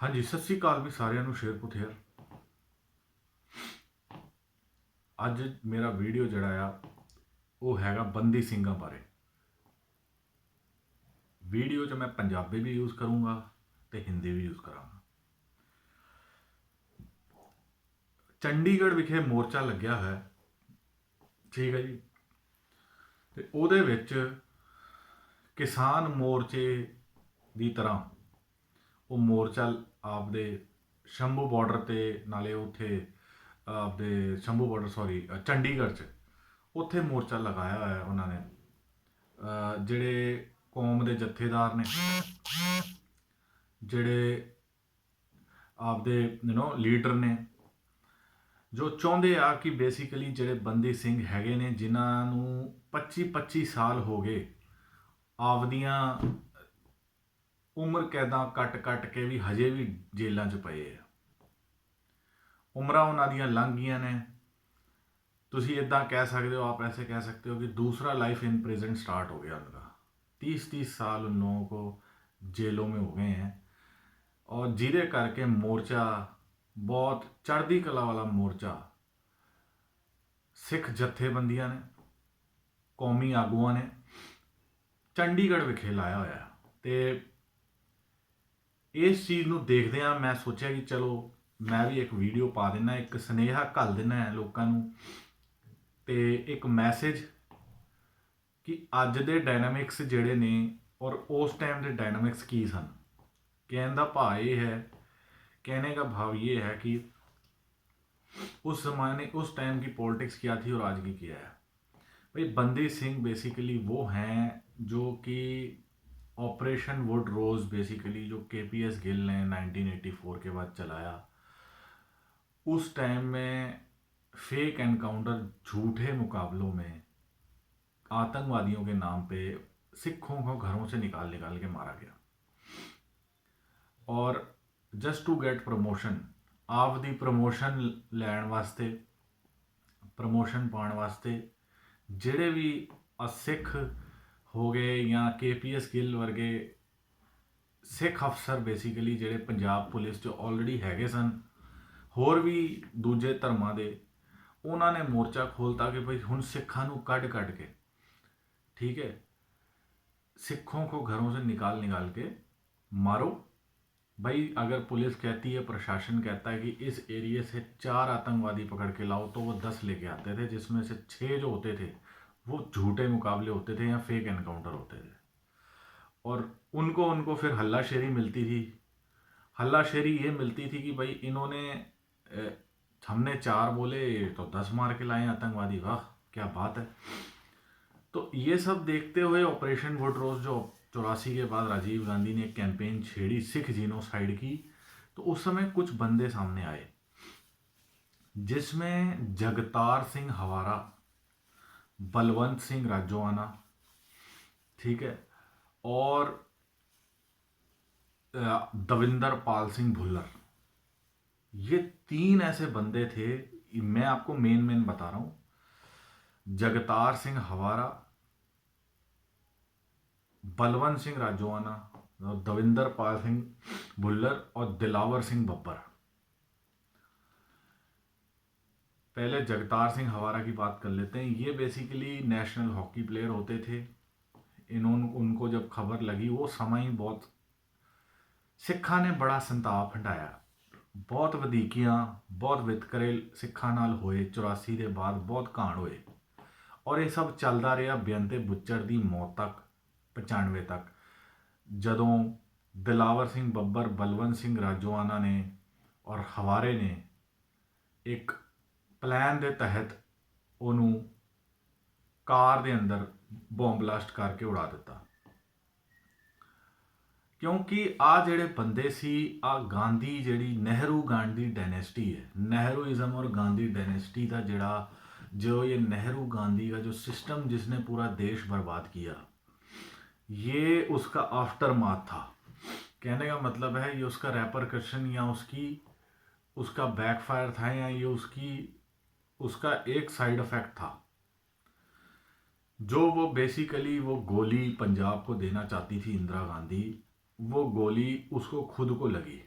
हाँ जी, सत श्री अकाल भी सारिਆਂ ਨੂੰ शेर पुठेर। ਅੱਜ मेरा वीडियो जड़ा आ वो हैगा बंदी ਸਿੰਘਾਂ बारे। वीडियो च मैं पंजाबी भी यूज़ करूँगा तो हिंदी भी यूज़ कराँगा। चंडीगढ़ विखे मोर्चा लग्या है, ठीक है जी। तो ਉਹਦੇ ਵਿੱਚ किसान मोर्चे ਦੀ ਤਰ੍ਹਾਂ ਉਹ ਮੋਰਚਾ ਆਪਦੇ ਸ਼ੰਭੂ ਬਾਰਡਰ ਤੇ ਨਾਲੇ ਉੱਥੇ ਆਪਦੇ ਸ਼ੰਭੂ ਬਾਰਡਰ ਚੰਡੀਗੜ੍ਹ 'ਚ ਉੱਥੇ ਮੋਰਚਾ ਲਗਾਇਆ ਹੋਇਆ ਉਹਨਾਂ ਨੇ। ਜਿਹੜੇ ਕੌਮ ਦੇ ਜਥੇਦਾਰ ਨੇ, ਜਿਹੜੇ ਆਪਦੇ ਲੀਡਰ ਨੇ, ਜੋ ਚਾਹੁੰਦੇ ਆ ਕਿ ਬੇਸਿਕਲੀ ਜਿਹੜੇ ਬੰਦੀ ਸਿੰਘ ਹੈਗੇ ਨੇ ਜਿਨ੍ਹਾਂ ਨੂੰ 25-25 ਸਾਲ ਹੋ ਗਏ ਆਪਦੀਆਂ ਉਮਰ ਕੈਦਾਂ ਕੱਟ ਕੇ ਵੀ ਹਜੇ ਵੀ ਜੇਲ੍ਹਾਂ 'ਚ ਪਏ ਆ। ਉਮਰਾਂ ਉਹਨਾਂ ਦੀਆਂ ਲੰਘ ਗਈਆਂ ਨੇ। ਤੁਸੀਂ ਇੱਦਾਂ ਕਹਿ ਸਕਦੇ ਹੋ, आप ऐसे कह सकते हो कि दूसरा लाइफ इन प्रेजेंट स्टार्ट हो गया उनका। 30-30 साल उन लोगों को जेलों में हो गए हैं और जिहदे करके मोर्चा बहुत चढ़दी कला वाला मोर्चा सिख जथेबंदियां ने, कौमी आगूआं ने चंडीगढ़ विखे लाया होया। तो इस चीज़ ਨੂੰ ਦੇਖਦਿਆਂ मैं सोचा कि चलो मैं भी एक वीडियो पा देना, एक सुनेहा घल देना है लोगों ਨੂੰ ਤੇ एक मैसेज कि अज दे डायनामिक्स ਜਿਹੜੇ ਨੇ और उस टाइम के डायनामिक्स की सन। कहने का भाव ये है, कहने का भाव ये है कि उस ज़माने उस टाइम की पॉलिटिक्स क्या थी और आज की क्या है। भाई बंदी सिंह बेसिकली वो हैं जो कि ऑपरेशन वुड रोज़ बेसिकली जो KPS गिल ने 1984 के बाद चलाया, उस टाइम में फेक एनकाउंटर, झूठे मुकाबलों में आतंकवादियों के नाम पे सिखों को घरों से निकाल के मारा गया। और जस्ट टू गेट प्रमोशन, आप दी प्रमोशन लैण वास्ते, प्रमोशन पाने वास्ते ਜਿਹੜੇ भी सिख हो गए या KPS गिल वर्गे सिख अफसर बेसिकली ਜਿਹੜੇ पंजाब पुलिस 'ਚ ऑलरेडी हैगे सन, होर भी दूजे धर्मां दे, उन्होंने मोर्चा खोलता कि भाई हुण सिखां नूं कढ के, ठीक है, सिखों को घरों से निकाल के मारो। भाई अगर पुलिस कहती है, प्रशासन कहता है कि इस एरिए से 4 आतंकवादी पकड़ के लाओ, तो वो 10 लेके आते थे, जिसमें से 6 जो होते थे वो झूठे मुकाबले होते थे या फेक एनकाउंटर होते थे। और उनको फिर हल्लाशेरी मिलती थी। हल्लाशेरी ये मिलती थी कि भाई इन्होंने हमने 4 बोले तो 10 मार के लाए आतंकवादी, वाह क्या बात है। तो ये सब देखते हुए ऑपरेशन वुड रोज़ जो 84 के बाद राजीव गांधी ने एक कैंपेन छेड़ी सिख जीनोसाइड की, तो उस समय कुछ बंदे सामने आए जिसमें जगतार सिंह हवारा, बलवंत सिंह राजोआना, ठीक है, और दविंदर पाल सिंह भुल्लर। ये 3 ऐसे बंदे थे। मैं आपको मेन बता रहा हूँ। जगतार सिंह हवारा, बलवंत सिंह राजोआना, दविंदर पाल सिंह भुल्लर और दिलावर सिंह बब्बर। पहले जगतार सिंह हवारा की बात कर लेते हैं। ये बेसिकली नेशनल हॉकी प्लेयर होते थे। उनको जब खबर लगी, वो समय ही बहुत सिखा ने बड़ा संताप हंडाया, बहुत वधीकियां, बहुत वितकरे सिखा नाल होए। 84 के बाद बहुत कांड होए और ये सब चलता रहा बेअंते बुच्चर की मौत तक, 95 तक, जदों दिलावर सिंह बब्बर, बलवंत सिंह राजोआना ने और हवारे ने एक प्लान के तहत उन्हों कार के अंदर बॉम्ब ब्लास्ट करके उड़ा दिता। क्योंकि आ ਜਿਹੜੇ ਬੰਦੇ ਸੀ, आ गांधी ਜਿਹੜੀ नेहरू गांधी डायनेस्टी है, नेहरूइज्म और गांधी डायनेस्टी का जो ये नेहरू गांधी का जो सिस्टम जिसने पूरा देश बर्बाद किया, ये उसका आफ्टर माथ था। कहने का मतलब है ये उसका रेपरकशन या उसका बैकफायर था, या ये उसका एक साइड इफेक्ट था। जो वो बेसिकली वो गोली पंजाब को देना चाहती थी इंदिरा गांधी, वो गोली उसको खुद को लगी।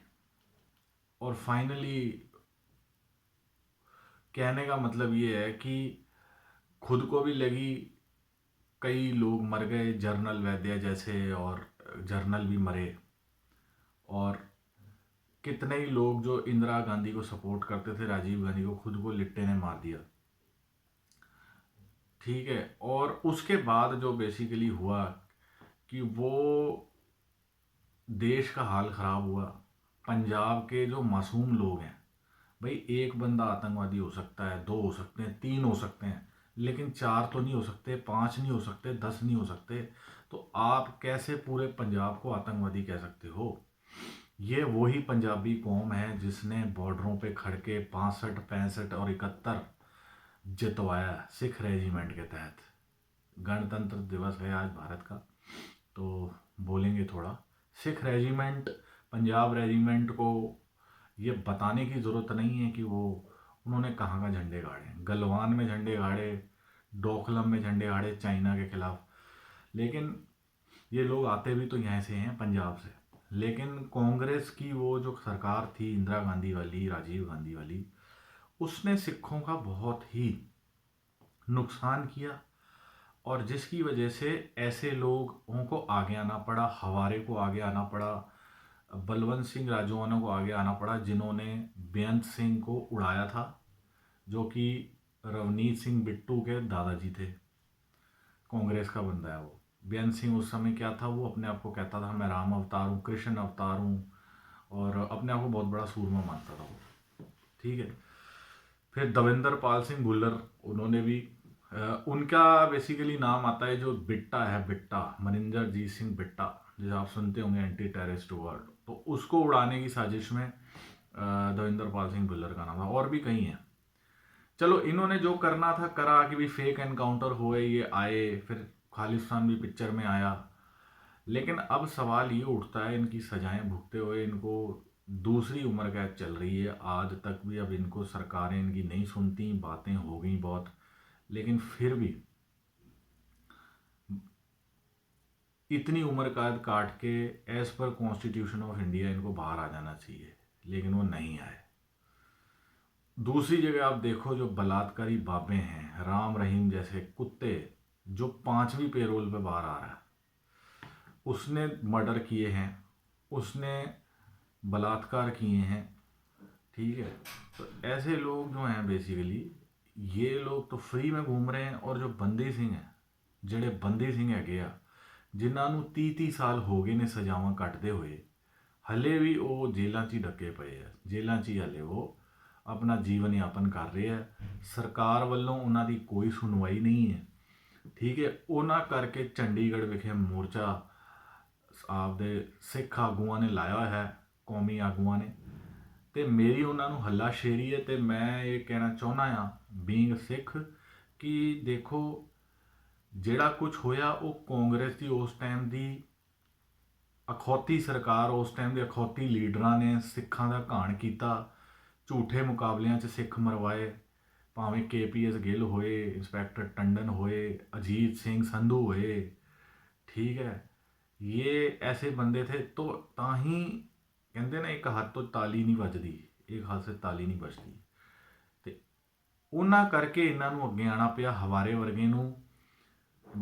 और फाइनली कहने का मतलब ये है कि खुद को भी लगी, कई लोग मर गए, जर्नल वैद्य जैसे, और जर्नल भी मरे, और कितने ही लोग जो इंदिरा गांधी को सपोर्ट करते थे, राजीव गांधी को, खुद को लिट्टे ने मार दिया। ठीक है। और उसके बाद जो बेसिकली हुआ कि वो देश का हाल खराब हुआ। पंजाब के जो मासूम लोग हैं, भाई एक बंदा आतंकवादी हो सकता है, दो हो सकते हैं, तीन हो सकते हैं, लेकिन चार तो नहीं हो सकते, पांच नहीं हो सकते, 10 नहीं हो सकते। तो आप कैसे पूरे पंजाब को आतंकवादी कह सकते हो? ये वही पंजाबी कौम है जिसने बॉर्डरों पे खड़ के 65, 65 और 71 जितवाया सिख रेजिमेंट के तहत। गणतंत्र दिवस है आज भारत का, तो बोलेंगे थोड़ा। सिख रेजिमेंट, पंजाब रेजिमेंट को ये बताने की ज़रूरत नहीं है कि वो उन्होंने कहाँ का झंडे गाड़े। गलवान में झंडे गाड़े, डोकलम में झंडे गाड़े चाइना के खिलाफ, लेकिन ये लोग आते भी तो यहाँ से हैं, पंजाब से। लेकिन कांग्रेस की वो जो सरकार थी, इंदिरा गांधी वाली, राजीव गांधी वाली, उसने सिखों का बहुत ही नुकसान किया, और जिसकी वजह से ऐसे लोगों को आगे आना पड़ा। हवारे को आगे आना पड़ा, बलवंत सिंह राजौआना को आगे आना पड़ा, जिन्होंने बेअंत सिंह को उड़ाया था, जो कि रवनीत सिंह बिट्टू के दादाजी थे। कांग्रेस का बंदा है वो। बेअंत सिंह उस समय क्या था, वो अपने आप को कहता था मैं राम अवतार हूँ, कृष्ण अवतार हूँ, और अपने आप को बहुत बड़ा सूरमा मानता था वो। ठीक है। फिर दविंदर पाल सिंह भुल्लर, उन्होंने भी उनका बेसिकली नाम आता है जो बिट्टा है, बिट्टा मनिंदर जीत सिंह बिट्टा, जैसे आप सुनते होंगे एंटी टेररिस्ट वर्ड, तो उसको उड़ाने की साजिश में दविंदर पाल सिंह भुल्लर का नाम था। और भी कई हैं। चलो, इन्होंने जो करना था करा कि भी फेक एनकाउंटर हुए, ये आए, फिर खालिस्तान भी पिक्चर में आया। लेकिन अब सवाल ये उठता है, इनकी सजाएं भुगते हुए इनको दूसरी उम्र कैद चल रही है आज तक भी। अब इनको सरकारें इनकी नहीं सुनती, बातें हो गई बहुत, लेकिन फिर भी इतनी उम्र कैद काट के as per constitution of India इनको बाहर आ जाना चाहिए, लेकिन वो नहीं आए। दूसरी जगह आप देखो, जो बलात्कारी बाबे हैं, राम रहीम जैसे कुत्ते, जो 5वीं पेरोल पे बाहर आ रहा है, उसने मर्डर किए हैं, उसने बलात्कार किए हैं। ठीक है। तो ऐसे लोग जो हैं बेसिकली, ये लोग तो फ्री में घूम रहे हैं। और जो बंदी सिंह है, ਜਿਹੜੇ ਬੰਦੀ ਸਿੰਘ ਹੈਗੇ ਆ, ਜਿਨ੍ਹਾਂ ਨੂੰ 30-30 ਸਾਲ ਹੋ ਗਏ ਨੇ ਸਜ਼ਾਵਾਂ ਕੱਟਦੇ ਹੋਏ, ਹਲੇ ਵੀ ਉਹ ਜੇਲ੍ਹਾਂ 'ਚ ਹੀ ਡੱਕੇ ਪਏ ਆ। ਜੇਲ੍ਹਾਂ 'ਚ ਹੀ ਹਲੇ ਉਹ ਆਪਣਾ ਜੀਵਨ ਯਾਪਨ ਕਰ ਰਹੇ ਆ। ਸਰਕਾਰ ਵੱਲੋਂ ਉਹਨਾਂ ਦੀ ਕੋਈ ਸੁਣਵਾਈ ਨਹੀਂ ਹੈ। ਠੀਕ ਹੈ। ਉਹਨਾਂ ਕਰਕੇ ਚੰਡੀਗੜ੍ਹ ਵਿਖੇ ਮੋਰਚਾ ਆਪਦੇ ਸਿੱਖ ਆਗੂਆਂ ਨੇ ਲਾਇਆ ਹੋਇਆ ਹੈ, ਕੌਮੀ ਆਗੂਆਂ ਨੇ। ਤੇ ਮੇਰੀ ਉਹਨਾਂ ਨੂੰ ਹੱਲਾਸ਼ੇਰੀ ਹੈ। ਤੇ ਮੈਂ ਇਹ ਕਹਿਣਾ ਚਾਹੁੰਦਾ ਹਾਂ, ਬੀਇੰਗ ਸਿੱਖ, ਕਿ ਦੇਖੋ ਜਿਹੜਾ ਕੁਝ ਹੋਇਆ ਉਹ ਕਾਂਗਰਸ ਦੀ ਉਸ ਟਾਈਮ ਦੀ ਅਖੌਤੀ ਸਰਕਾਰ, ਉਸ ਟਾਈਮ ਦੇ ਅਖੌਤੀ ਲੀਡਰਾਂ ਨੇ ਸਿੱਖਾਂ ਦਾ ਘਾਣ ਕੀਤਾ। ਝੂਠੇ ਮੁਕਾਬਲਿਆਂ 'ਚ ਸਿੱਖ ਮਰਵਾਏ, ਭਾਵੇਂ KPS ਗਿੱਲ ਹੋਏ, ਇੰਸਪੈਕਟਰ ਟੰਡਨ ਹੋਏ, ਅਜੀਤ ਸਿੰਘ ਸੰਧੂ ਹੋਏ। ਠੀਕ ਹੈ। ये ऐसे बंदे थे। तो ताही कहते ना, एक हाथ तो ताली नहीं बजती, एक हाथ से ताली नहीं बजती। ਤੇ ਉਹਨਾਂ ਕਰਕੇ ਇਹਨਾਂ ਨੂੰ ਅੱਗੇ ਆਣਾ ਪਿਆ। ਹਵਾਰੇ ਵਰਗੇ ਨੂੰ,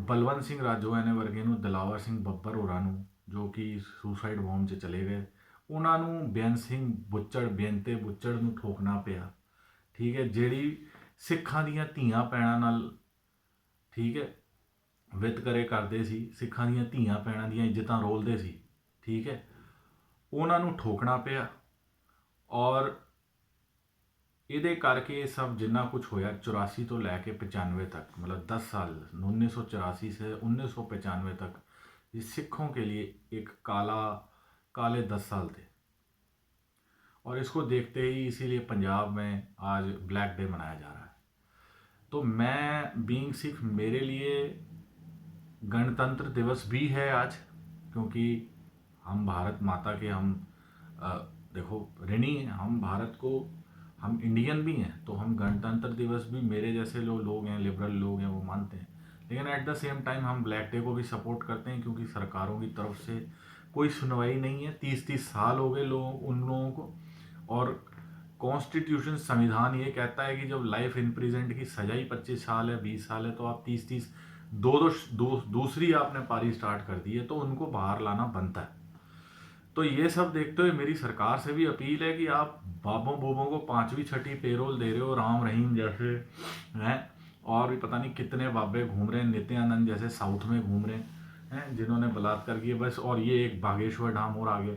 ਬਲਵੰਤ ਸਿੰਘ ਰਾਜੋਆਨੇ ਵਰਗੇ ਨੂੰ, ਦਿਲਾਵਰ ਸਿੰਘ ਬੱਬਰ ਹੋਰਾਂ ਨੂੰ, ਜੋ ਕਿ ਸੁਸਾਈਡ ਬੋਮ 'ਚ ਚਲੇ ਗਏ, ਉਹਨਾਂ ਨੂੰ ਬੇਅੰਤ ਸਿੰਘ ਬੁੱਚੜ, ਬੇਅੰਤੇ ਬੁੱਚੜ ਨੂੰ ਠੋਕਣਾ ਪਿਆ। ਠੀਕ ਹੈ। ਜਿਹੜੀ ਸਿੱਖਾਂ ਦੀਆਂ ਧੀਆਂ ਭੈਣਾਂ ਨਾਲ, ਠੀਕ ਹੈ, ਵਿਤਕਰੇ ਕਰਦੇ ਸੀ, ਸਿੱਖਾਂ ਦੀਆਂ ਧੀਆਂ ਭੈਣਾਂ ਦੀਆਂ ਇੱਜ਼ਤਾਂ ਰੋਲਦੇ ਸੀ। ਠੀਕ ਹੈ। ਉਹਨਾਂ ਨੂੰ ਠੋਕਣਾ ਪਿਆ। ਔਰ ਇਹਦੇ ਕਰਕੇ ਇਹ ਸਭ ਜਿੰਨਾ ਕੁਝ ਹੋਇਆ 84 ਤੋਂ ਲੈ ਕੇ 95 तक, मतलब 10 साल, 1984 से 1995 तक, ये सिखों के लिए एक काले 10 साल थे। और इसको देखते ही इसीलिए पंजाब में आज ब्लैक डे मनाया जा रहा है। तो मैं बीइंग सिख, मेरे लिए गणतंत्र दिवस भी है आज, क्योंकि हम भारत माता के, हम देखो ऋणी हैं, हम भारत को, हम इंडियन भी हैं, तो हम गणतंत्र दिवस भी, मेरे जैसे लोग हैं, लिबरल लोग हैं, वो मानते हैं। लेकिन एट द सेम टाइम हम ब्लैक डे को भी सपोर्ट करते हैं, क्योंकि सरकारों की तरफ से कोई सुनवाई नहीं है। 30-30 साल हो गए उन लोगों को, और कॉन्स्टिट्यूशन संविधान ये कहता है कि जब लाइफ इम्प्रिजमेंट की सजा ही 25 साल है 20 साल है तो आप 30-30 दूसरी आपने पारी स्टार्ट कर दी है तो उनको बाहर लाना बनता है। तो ये सब देखते हुए मेरी सरकार से भी अपील है कि आप बाबों बूबों को 5वीं 6ठी पेरोल दे रहे हो, राम रहीम जैसे हैं और भी पता नहीं कितने बाबे घूम रहे हैं, नित्यानंद जैसे साउथ में घूम रहे हैं जिन्होंने बलात्कार किए बस, और ये एक बागेश्वर धाम और आगे।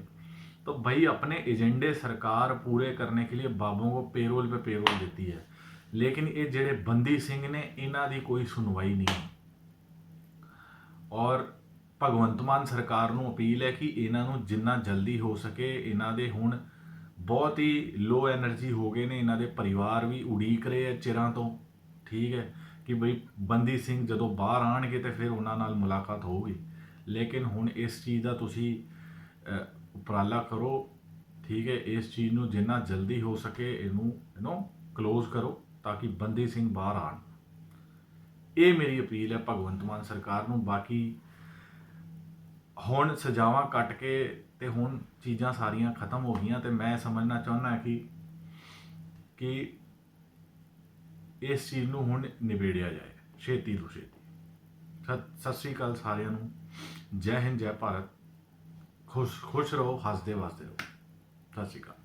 तो भाई अपने एजेंडे सरकार पूरे करने के लिए बाबों को पेरोल पे पेरोल देती है, लेकिन ये जेड़े बंदी सिंह ने इन्हों की कोई सुनवाई नहीं। और भगवंत मान सरकार ਨੂੰ अपील है कि इन्हों जिन्ना जल्दी हो सके, इन्हों के हुण बहुत ही लो एनर्जी हो गए ने, इन्हों के परिवार भी उड़ीक रहे हैं चिरां तो, ठीक है कि बई बंदी सिंह जदों बाहर आएणगे तो फिर उन्होंने नाल मुलाकात होगी, लेकिन हुण इस चीज़ का तुसी उपराला करो, ठीक है, इस चीज़ ਨੂੰ जिन्ना जल्दी हो सके इनू क्लोज करो ताकि बंदी सिंह बाहर आन। ये मेरी अपील है भगवंत मान सरकार ਨੂੰ। बाकी ਹੁਣ ਸਜ਼ਾਵਾਂ ਕੱਟ ਕੇ ਤੇ ਹੁਣ ਚੀਜ਼ਾਂ ਸਾਰੀਆਂ ਖਤਮ ਹੋ ਗਈਆਂ ਤੇ ਮੈਂ ਸਮਝਣਾ ਚਾਹੁੰਦਾ ਕਿ ਇਸ ਚੀਜ਼ ਨੂੰ ਹੁਣ ਨਿਬੇੜਿਆ ਜਾਏ ਛੇਤੀ ਤੋਂ ਛੇਤੀ। ਸਤਿ ਸ੍ਰੀ ਅਕਾਲ ਸਾਰਿਆਂ ਨੂੰ, ਜੈ ਹਿੰਦ ਜੈ ਭਾਰਤ, ਖੁਸ਼ ਰਹੋ, ਹੱਸਦੇ ਵਸਦੇ ਰਹੋ। ਸਤਿ ਸ੍ਰੀ ਅਕਾਲ।